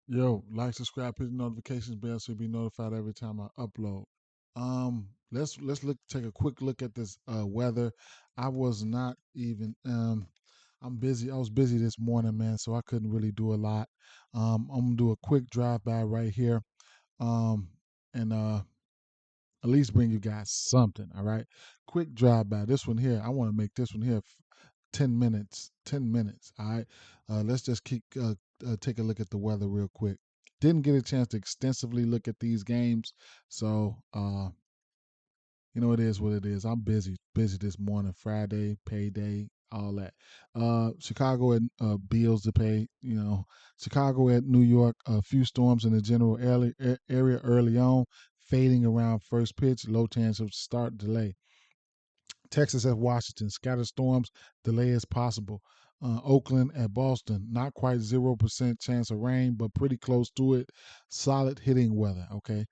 Yo, like, subscribe, hit the notifications bell so you'll be notified every time I upload. Let's take a quick look at this weather. I was not even I'm busy. I was busy this morning, man, so I couldn't really do a lot. I'm gonna do a quick drive by right here. Um, and at least bring you guys something. All right, quick drive by. This one here, I want to make this one here 10 minutes. 10 minutes. All right. Let's just take a look at the weather real quick. Didn't get a chance to extensively look at these games, so it is what it is. I'm busy this morning. Friday, payday, all that. Chicago at bills to pay. Chicago at New York. A few storms in the general area early on, fading around first pitch. Low chance of start delay. Texas at Washington, scattered storms, delay is possible. Oakland at Boston, not quite 0% chance of rain, but pretty close to it. Solid hitting weather, okay?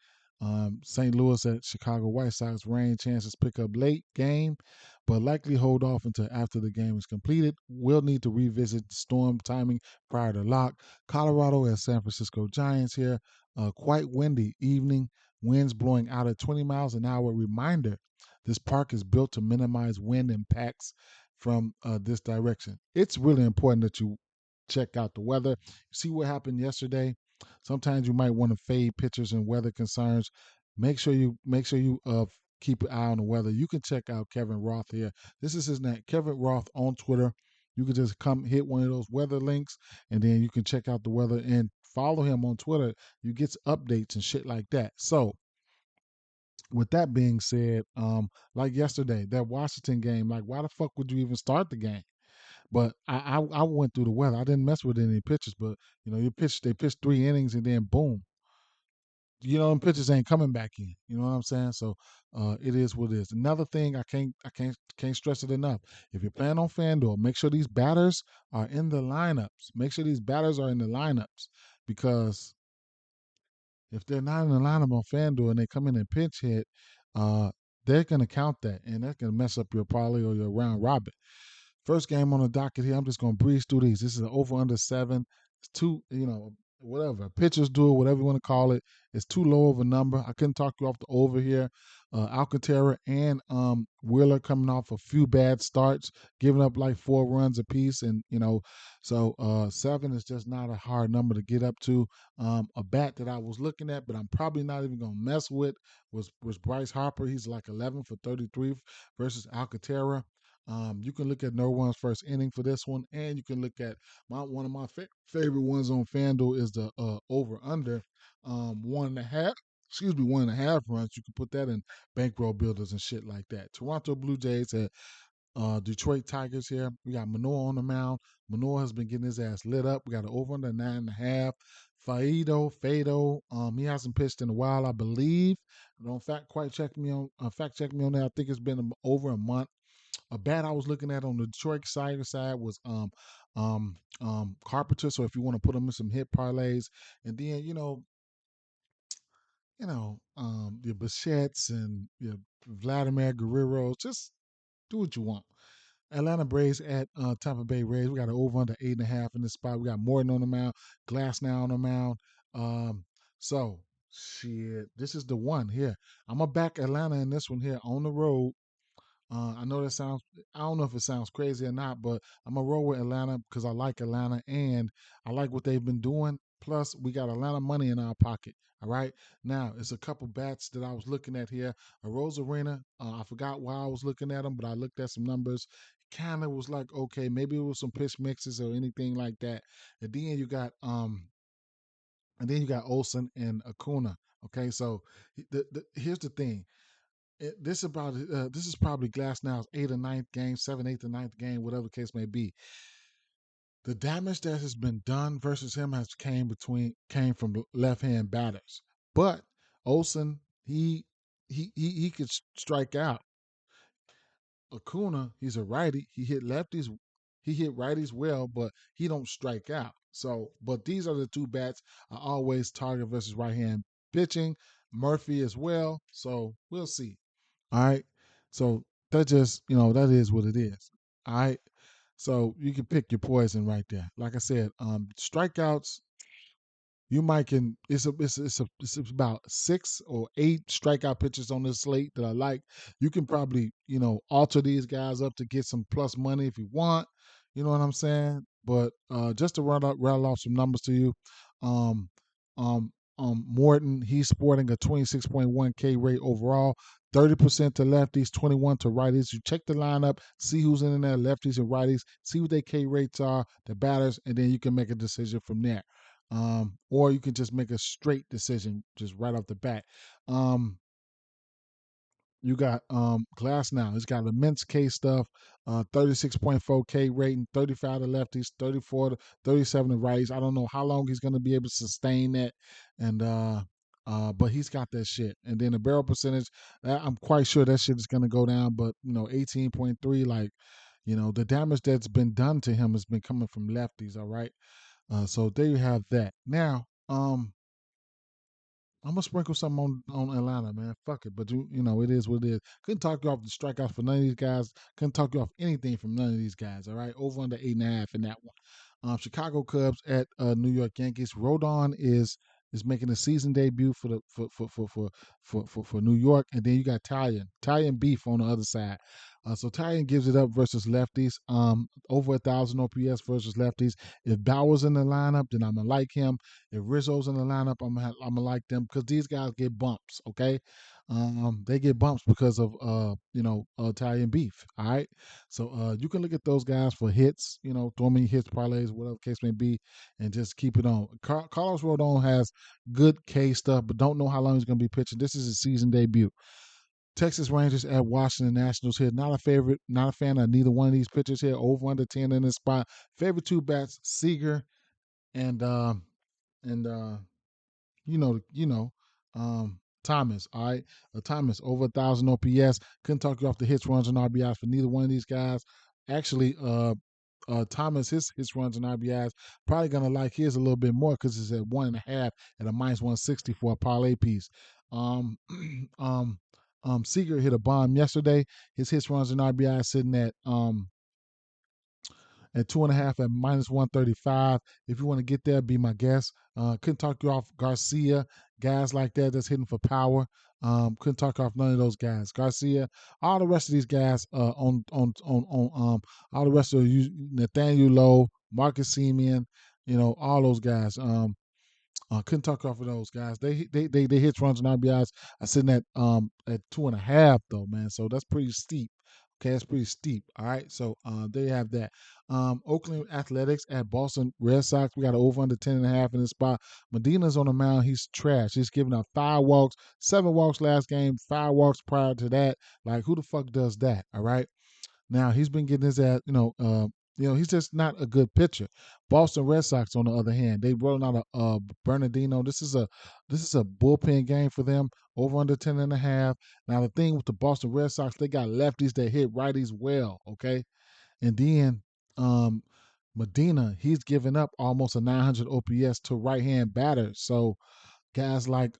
St. Louis at Chicago White Sox, rain chances pick up late game, but likely hold off until after the game is completed. We'll need to revisit storm timing prior to lock. Colorado at San Francisco Giants here, quite windy evening, winds blowing out at 20 miles an hour. Reminder, this park is built to minimize wind impacts from this direction. It's really important that you check out the weather. You see what happened yesterday. Sometimes you might want to fade pitchers and weather concerns. Make sure you keep an eye on the weather. You can check out Kevin Roth here. This is his name, Kevin Roth on Twitter. You can just come hit one of those weather links, and then you can check out the weather and follow him on Twitter. You get updates and shit like that. So with that being said, like yesterday, that Washington game, like why the fuck would you even start the game? But I went through the weather. I didn't mess with any pitches, but they pitched 3 innings and then boom. Them pitches ain't coming back in. You know what I'm saying? So it is what it is. Another thing I can't stress it enough. If you're playing on FanDuel, make sure these batters are in the lineups. Make sure these batters are in the lineups because if they're not in the lineup on FanDuel and they come in and pinch hit, uh, they're going to count that, and that's going to mess up your parlay or your round robin. First game on the docket here. I'm just going to breeze through these. This is an over under 7. It's too, whatever. Pitchers do it, whatever you want to call it. It's too low of a number. I couldn't talk you off the over here. Alcantara and Wheeler coming off a few bad starts, giving up like 4 runs apiece, and so 7 is just not a hard number to get up to. A bat that I was looking at, but I'm probably not even gonna mess with was Bryce Harper. He's like 11 for 33 versus Alcantara. You can look at no one's first inning for this one, and you can look at one of my favorite ones on FanDuel is the over under 1.5. Excuse me, 1.5 runs. You can put that in bankroll builders and shit like that. Toronto Blue Jays at Detroit Tigers here. We got Manoah on the mound. Manoah has been getting his ass lit up. We got an over under 9.5. Fado, he hasn't pitched in a while, I believe. Don't fact check me on that. I think it's been over a month. A bat I was looking at on the Detroit side was Carpenter. So if you want to put him in some hit parlays, and then your Bichettes and your Vladimir Guerrero, just do what you want. Atlanta Braves at Tampa Bay Rays. We got an over under 8.5 in this spot. We got Morton on the mound, Glass now on the mound. Um, so shit, this is the one here. I'm gonna back Atlanta in this one here on the road. I know that sounds. I don't know if it sounds crazy or not, but I'm gonna roll with Atlanta because I like Atlanta and I like what they've been doing. Plus, we got Atlanta money in our pocket. All right. Now, it's a couple bats that I was looking at here. A Rose Arena. I forgot why I was looking at them, but I looked at some numbers. Kind of was like, okay, maybe it was some pitch mixes or anything like that. And then you got Olsen and Acuna. Okay, so here's the thing. This is probably Glass now's eighth or ninth game, seventh, eighth, or ninth game, whatever the case may be. The damage that has been done versus him has came from left hand batters. But Olsen, he could strike out. Acuna, he's a righty. He hit righties well, but he don't strike out. So, but these are the two bats I always target versus right hand pitching. Murphy as well. So we'll see. All right. So that is what it is. All right. So you can pick your poison right there. Like I said, strikeouts, you might can it's about 6 or 8 strikeout pitchers on this slate that I like. You can probably alter these guys up to get some plus money if you want. You know what I'm saying? But just to rattle off some numbers to you, um, um, Morton, he's sporting a 26.1 K rate overall. 30% to lefties, 21 to righties. You check the lineup, see who's in there, lefties and righties, see what their K rates are, the batters, and then you can make a decision from there. Or you can just make a straight decision just right off the bat. Um, you got Glass now. He's got immense K stuff, 36.4 K rating, 35 to lefties, 34 to 37 to righties. I don't know how long he's gonna be able to sustain that, and but he's got that shit. And then the barrel percentage, I'm quite sure that shit is gonna go down. But 18.3, like the damage that's been done to him has been coming from lefties. All right, so there you have that. Now, I'm gonna sprinkle something on Atlanta, man. Fuck it, but it is what it is. Couldn't talk you off the strikeouts for none of these guys. Couldn't talk you off anything from none of these guys. All right, over under 8.5 in that one. Chicago Cubs at New York Yankees. Rodon is making a season debut for the for New York, and then you got Italian Beef on the other side. So Italian gives it up versus lefties. Over 1,000 OPS versus lefties. If Bauer's in the lineup, then I'm gonna like him. If Rizzo's in the lineup, I'm gonna like them because these guys get bumps. Okay, they get bumps because of Italian Beef. All right, so you can look at those guys for hits. Throw me hits, parlays, whatever case may be, and just keep it on. Carlos Rodon has good K stuff, but don't know how long he's gonna be pitching. This is his season debut. Texas Rangers at Washington Nationals here. Not a favorite, not a fan of neither one of these pitchers here. Over under 10 in this spot. Favorite two bats, Seager and and Thomas. All right, Thomas over 1,000 OPS. Couldn't talk you off the hits, runs, and RBIs for neither one of these guys. Actually, Thomas, his runs and RBIs probably gonna like his a little bit more because it's at 1.5 at a minus 160 for a parlay piece. Um, um, Seager hit a bomb yesterday. His hits, runs, and RBIs sitting at 2.5 at minus 135. If you want to get there, be my guest. Couldn't talk you off Garcia, guys like that that's hitting for power. Couldn't talk off none of those guys. Garcia, all the rest of these guys all the rest of you, Nathaniel Lowe, Marcus Simeon, all those guys. Couldn't talk off of those guys. They hits, runs, and RBIs are sitting at 2.5 though, man. So that's pretty steep. Okay, that's pretty steep. All right, so there you have that. Oakland Athletics at Boston Red Sox. We got an over under 10.5 in this spot. Medina's on the mound. He's trash. He's giving up 5 walks, 7 walks last game, 5 walks prior to that. Like, who the fuck does that? All right. Now he's been getting his ass, he's just not a good pitcher. Boston Red Sox, on the other hand, they rolling out a Bernardino. This is a bullpen game for them. Over under 10.5. Now the thing with the Boston Red Sox, they got lefties that hit righties well. Okay, and then um, Medina, he's giving up almost a 900 OPS to right hand batters. So guys like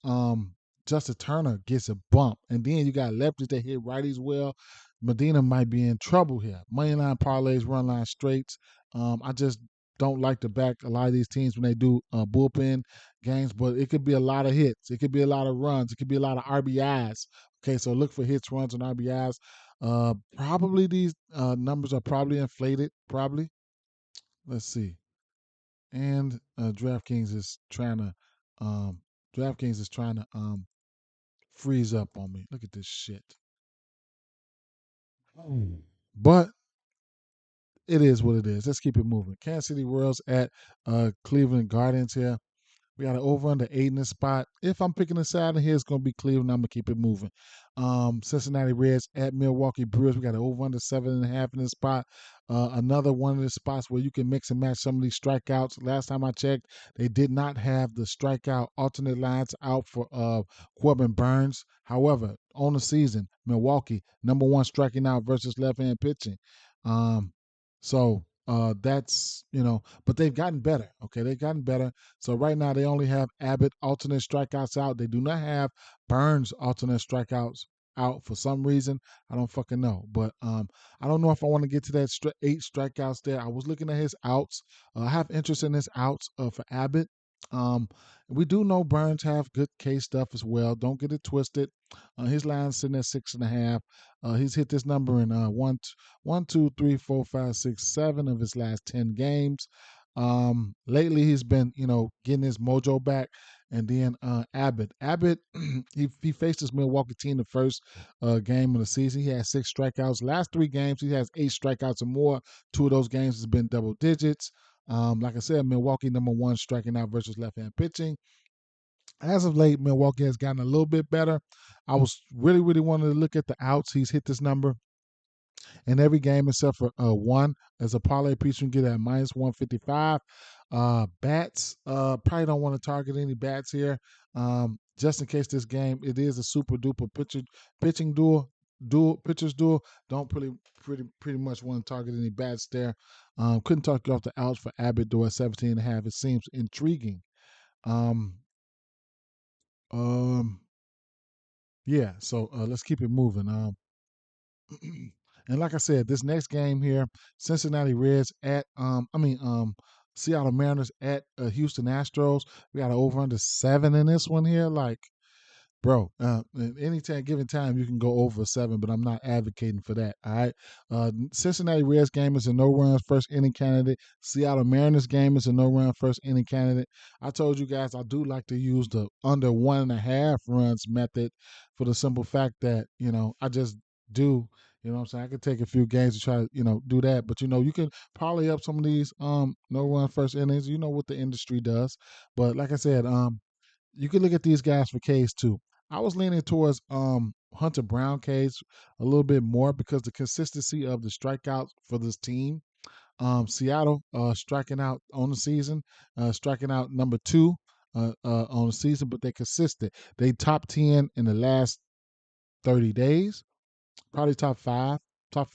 Justin Turner gets a bump. And then you got lefties that hit righties well. Medina might be in trouble here. Moneyline parlays, run line straights. I just don't like to back a lot of these teams when they do bullpen games, but it could be a lot of hits. It could be a lot of runs. It could be a lot of RBIs. Okay, so look for hits, runs, and RBIs. Probably these numbers are probably inflated. Probably. Let's see. And DraftKings is trying to um, freeze up on me. Look at this shit. But it is what it is. Let's keep it moving. Kansas City Royals at Cleveland Guardians here. We got an over under 8 in this spot. If I'm picking a side in here, it's going to be Cleveland. I'm going to keep it moving. Cincinnati Reds at Milwaukee Brewers. We got an over under 7.5 in this spot. Another one of the spots where you can mix and match some of these strikeouts. Last time I checked, they did not have the strikeout alternate lines out for Corbin Burns. However, on the season, Milwaukee, number one striking out versus left hand pitching. So that's, but they've gotten better. Okay, they've gotten better. So right now they only have Abbott alternate strikeouts out. They do not have Burns alternate strikeouts out for some reason. I don't fucking know. But I don't know if I want to get to that 8 strikeouts there. I was looking at his outs. I have interest in his outs for Abbott. We do know Burns have good K stuff as well. Don't get it twisted. His line's sitting at 6.5. He's hit this number in one, two, three, four, five, six, 7 of his last 10 games. Lately he's been, getting his mojo back. And then Abbott, he faced this Milwaukee team the first game of the season. He had 6 strikeouts. Last 3 games he has 8 strikeouts or more. 2 of those games has been double digits. Like I said, Milwaukee #1 striking out versus left-hand pitching. As of late, Milwaukee has gotten a little bit better. I was really, really wanting to look at the outs. He's hit this number in every game except for one. As a parlay piece, you can get at -155. Bats, probably don't want to target any bats here. Just in case this game, it is a super duper pitching pitchers duel. Don't pretty much want to target any bats there. Couldn't talk you off the outs for Abbott though at 17.5. It seems intriguing. Um, um, yeah. So let's keep it moving. And like I said, this next game here, Cincinnati Reds at Seattle Mariners at Houston Astros. We got an over under 7 in this one here. Like, bro, at any time, given time, you can go over 7, but I'm not advocating for that. All right. Cincinnati Reds game is a no run first inning candidate. Seattle Mariners game is a no run first inning candidate. I told you guys I do like to use the under 1.5 runs method for the simple fact that, I just do. You know what I'm saying? I could take a few games to try to, do that. But you can parlay up some of these no run first innings. You know what the industry does. But like I said, you can look at these guys for K's too. I was leaning towards Hunter Brown K's a little bit more because the consistency of the strikeouts for this team. Seattle striking out on the season, striking out #2 on the season, but they're consistent. They top 10 in the last 30 days. Probably top five, top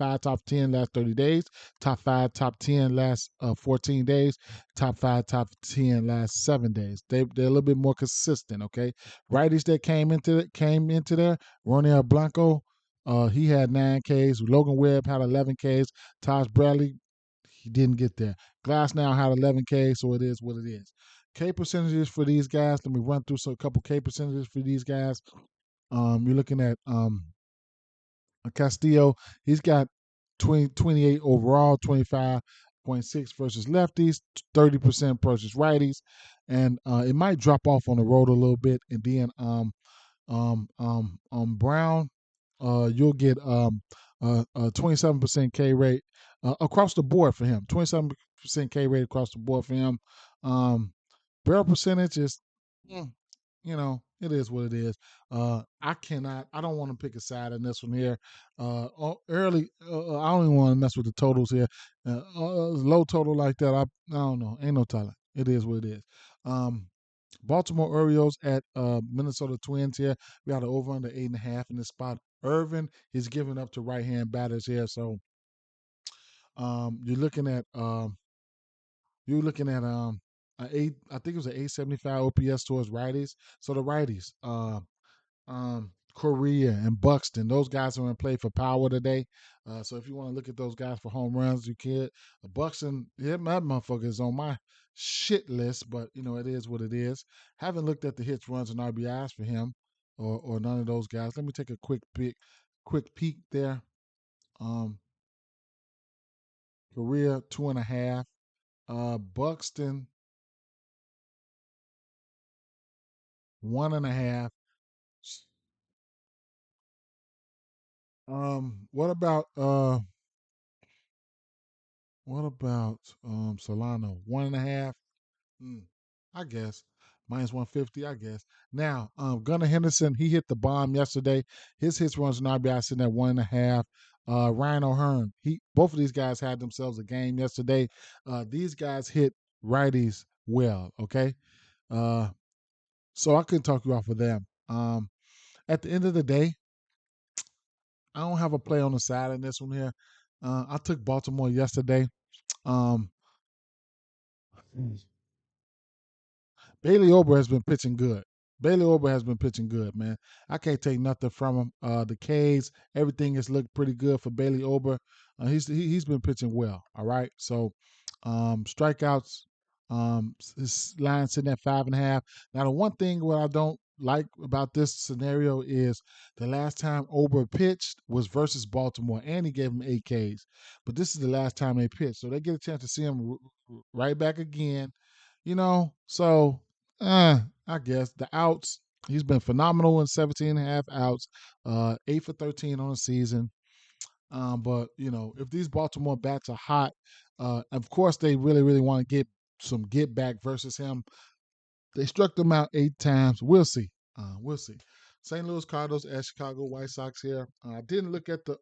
10 last 30 days, top five, top 10 last 14 days, top five, top 10 last 7 days. They're a little bit more consistent. Okay, righties that came into there. Ronel Blanco, he had 9 Ks. Logan Webb had 11 Ks. Taj Bradley, he didn't get there. Glass now had 11 Ks, so it is what it is. K percentages for these guys. Let me run through a couple K percentages for these guys. You're looking at Castillo, he's got 28 overall, 25.6 versus lefties, 30% versus righties, and it might drop off on the road a little bit. And then Brown, you'll get a 27% K rate across the board for him. 27% K rate across the board for him. Barrel percentage is, mm, it is what it is. I don't want to pick a side in this one here. I don't even want to mess with the totals here. Low total like that, I don't know. Ain't no telling. It is what it is. Baltimore Orioles at Minnesota Twins here. We got an over under 8.5 in this spot. Irvin is giving up to right hand batters here, so you're looking at a eight. I think it was an 875 OPS towards righties. So the righties, Correa and Buxton, those guys are in play for power today. So if you want to look at those guys for home runs, you can. Buxton, yeah, that motherfucker is on my shit list, but it is what it is. Haven't looked at the hits, runs, and RBIs for him or none of those guys. Let me take a quick peek there. Um, Correa 2.5. Buxton 1.5. What about Solano? 1.5. I guess. -150, I guess. Now, Gunnar Henderson, he hit the bomb yesterday. His hits, runs, and RBI sitting at 1.5. Ryan O'Hearn, both of these guys had themselves a game yesterday. These guys hit righties well, okay? Uh, so I couldn't talk you off of them. At the end of the day, I don't have a play on the side in this one here. I took Baltimore yesterday. Um, Bailey Ober has been pitching good. Bailey Ober has been pitching good, man. I can't take nothing from him. The K's, everything has looked pretty good for Bailey Ober. He's been pitching well. All right. So strikeouts. His line sitting at 5.5. Now, the one thing what I don't like about this scenario is the last time Ober pitched was versus Baltimore, and he gave him 8 Ks. But this is the last time they pitched, so they get a chance to see him right back again. So I guess the outs. He's been phenomenal in 17 and a half outs, 8 for 13 on the season. But if these Baltimore bats are hot, of course they really, really want to get some get back versus him. They struck them out 8 times. We'll see. We'll see. St. Louis Cardinals at Chicago White Sox here. I didn't look at the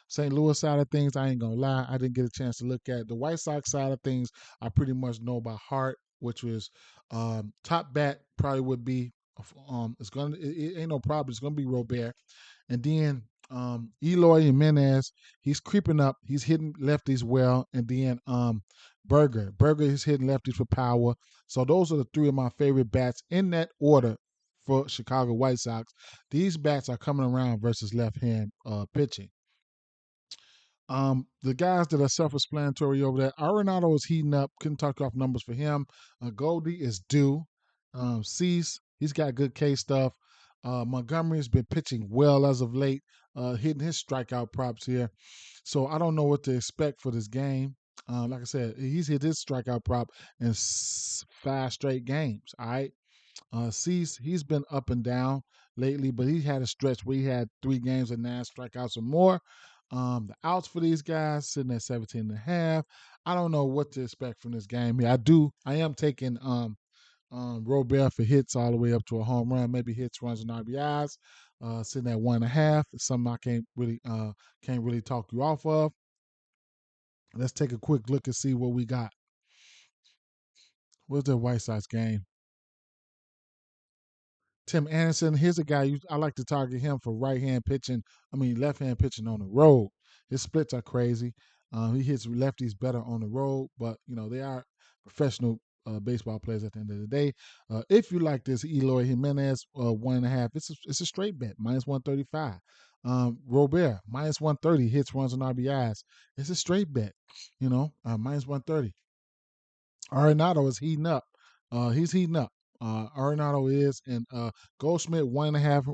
St. Louis side of things. I ain't gonna lie. I didn't get a chance to look at the White Sox side of things. I pretty much know by heart, which was top bat probably would be it ain't no problem. It's gonna be Robert. And then Eloy Jimenez, he's creeping up. He's hitting lefties well. And then Burger is hitting lefties for power. So those are the three of my favorite bats in that order for Chicago White Sox. These bats are coming around versus left-hand pitching. The guys that are self-explanatory over there. Arenado is heating up. Couldn't talk off numbers for him. Goldie is due. Cease, he's got good K stuff. Montgomery's been pitching well as of late, hitting his strikeout props here. So I don't know what to expect for this game. Like I said, he's hit his strikeout prop in 5 straight games. All right. Cease, he's been up and down lately, but he had a stretch where he had 3 games of 9 strikeouts or more. The outs for these guys sitting at 17 and a half. I don't know what to expect from this game here. I am taking Robert for hits all the way up to a home run, maybe hits, runs, and RBIs. Sitting at 1.5. It's something I can't really talk you off of. Let's take a quick look and see what we got. What's the White Sox game? Tim Anderson, here's a guy I like to target him for left hand pitching on the road. His splits are crazy. He hits lefties better on the road, but they are professional baseball players at the end of the day. If you like this Eloy Jimenez 1.5, it's a straight bet -135. Robert -130 hits, runs, and RBIs. It's a straight bet, -130. Arenado is heating up. He's heating up. Arenado is, and Goldschmidt 1.5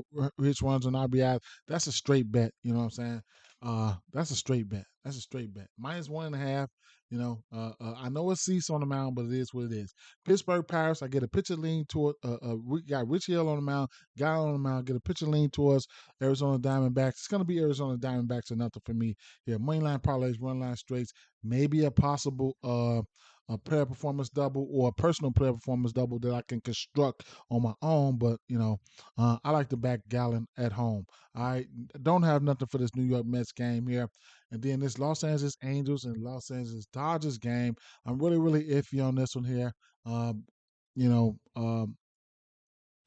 hits, runs, and RBIs. That's a straight bet. You know what I'm saying? That's a straight bet. That's a straight bet. -1.5. I know it's Cease on the mound, but it is what it is. Pittsburgh Pirates. I get a pitcher lean toward. We got Rich Hill on the mound. Guy on the mound. Get a pitcher lean towards Arizona Diamondbacks. It's gonna be Arizona Diamondbacks or nothing for me here. Moneyline parlays, run line straights. Maybe a possible a player performance double or a personal player performance double that I can construct on my own. But I like to back Gallon at home. I don't have nothing for this New York Mets game here, and then this Los Angeles Angels and Los Angeles Dodgers game. I'm really really iffy on this one here. Um, you know, um,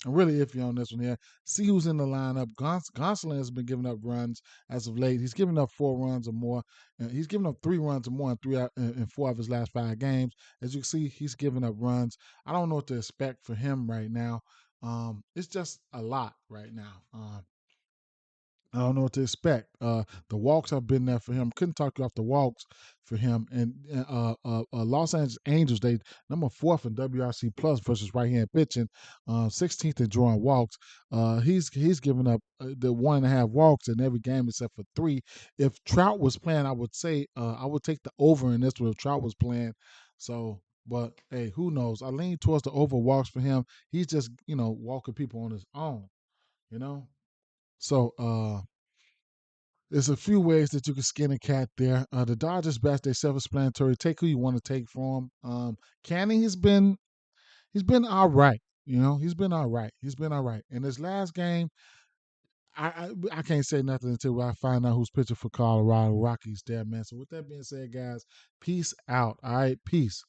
I'm really iffy on this one here. See who's in the lineup. Gonsolin has been giving up runs as of late. He's given up 4 runs or more. He's given up 3 runs or more in 4 of his last 5 games. As you can see, he's giving up runs. I don't know what to expect for him right now. It's just a lot right now. I don't know what to expect. The walks have been there for him. Couldn't talk you off the walks for him. And Los Angeles Angels, they number 4th in WRC plus versus right hand pitching, 16th in drawing walks. He's given up the 1.5 walks in every game except for 3. If Trout was playing, I would say I would take the over in this one if Trout was playing. So, but hey, who knows? I lean towards the over walks for him. He's just walking people on his own. You know. So there's a few ways that you can skin a cat there. The Dodgers best, they self-explanatory. Take who you want to take from them. Canning he's been all right. He's been all right. He's been all right. In his last game, I can't say nothing until I find out who's pitching for Colorado Rockies there, man. So with that being said, guys, peace out. All right, peace.